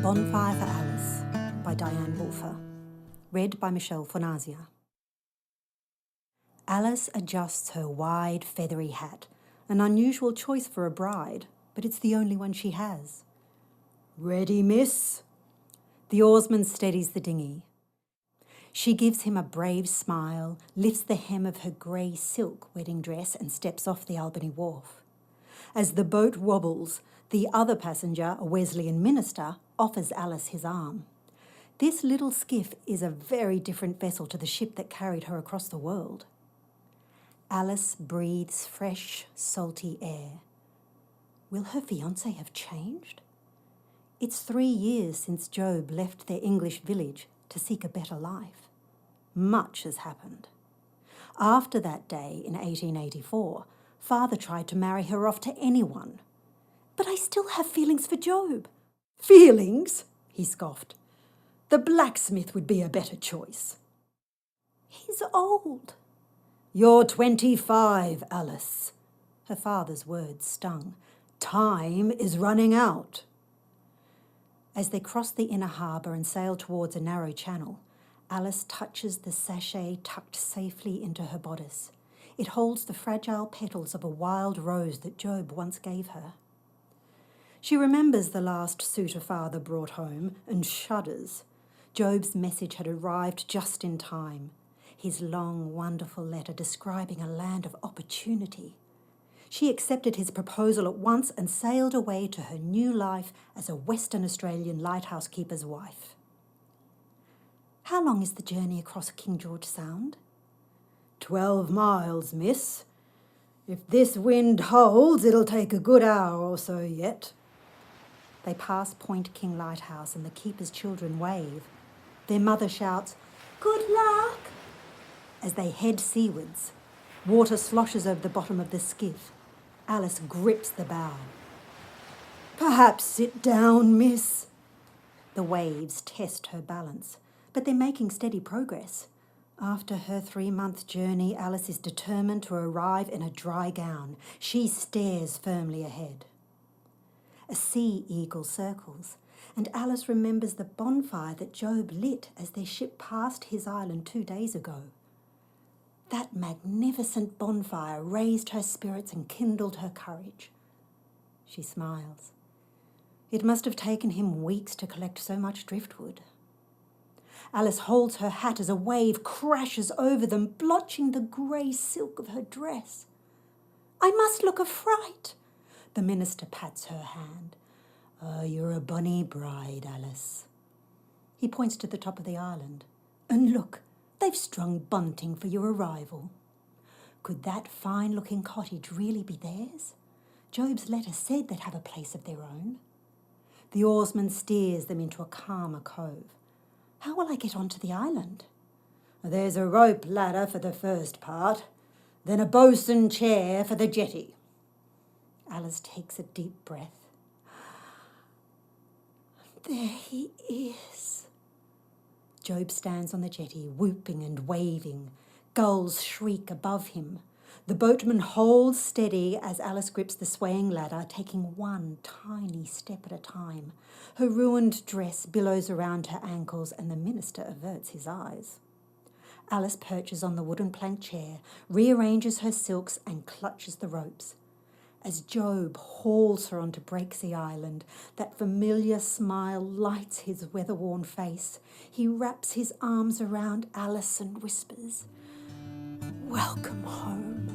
Bonfire for Alice by Dianne Wolfer. Read by Fornasier. Alice adjusts her wide, feathery hat, an unusual choice for a bride, but it's the only one she has. "Ready, miss?" The oarsman steadies the dinghy. She gives him a brave smile, lifts the hem of her grey silk wedding dress and steps off the Albany wharf. As the boat wobbles, the other passenger, a Wesleyan minister, offers Alice his arm. This little skiff is a very different vessel to the ship that carried her across the world. Alice breathes fresh, salty air. Will her fiancé have changed? It's 3 years since Job left their English village to seek a better life. Much has happened. After that day in 1884, Father tried to marry her off to anyone. "But I still have feelings for Job." "Feelings?" he scoffed. "The blacksmith would be a better choice." "He's old." "You're 25, Alice." Her father's words stung. "Time is running out." As they cross the inner harbour and sail towards a narrow channel, Alice touches the sachet tucked safely into her bodice. It holds the fragile petals of a wild rose that Job once gave her. She remembers the last suit her father brought home and shudders. Job's message had arrived just in time. His long, wonderful letter describing a land of opportunity. She accepted his proposal at once and sailed away to her new life as a Western Australian lighthouse keeper's wife. "How long is the journey across King George Sound?" 12 miles, miss. If this wind holds, it'll take a good hour or so yet." They pass Point King Lighthouse and the keeper's children wave. Their mother shouts, "Good luck!" As they head seawards, water sloshes over the bottom of the skiff. Alice grips the bow. "Perhaps sit down, miss." The waves test her balance, but they're making steady progress. After her 3-month journey, Alice is determined to arrive in a dry gown. She stares firmly ahead. A sea eagle circles, and Alice remembers the bonfire that Job lit as their ship passed his island 2 days ago. That magnificent bonfire raised her spirits and kindled her courage. She smiles. It must have taken him weeks to collect so much driftwood. Alice holds her hat as a wave crashes over them, blotching the grey silk of her dress. "I must look a fright." The minister pats her hand. "Oh, you're a bonny bride, Alice." He points to the top of the island. "And look, they've strung bunting for your arrival." Could that fine-looking cottage really be theirs? Job's letter said they'd have a place of their own. The oarsman steers them into a calmer cove. "How will I get onto the island?" "There's a rope ladder for the first part, then a bosun chair for the jetty." Alice takes a deep breath. "There he is." Job stands on the jetty, whooping and waving. Gulls shriek above him. The boatman holds steady as Alice grips the swaying ladder, taking one tiny step at a time. Her ruined dress billows around her ankles and the minister averts his eyes. Alice perches on the wooden plank chair, rearranges her silks and clutches the ropes. As Job hauls her onto Breaksea Island, that familiar smile lights his weather-worn face. He wraps his arms around Alice and whispers, "Welcome home."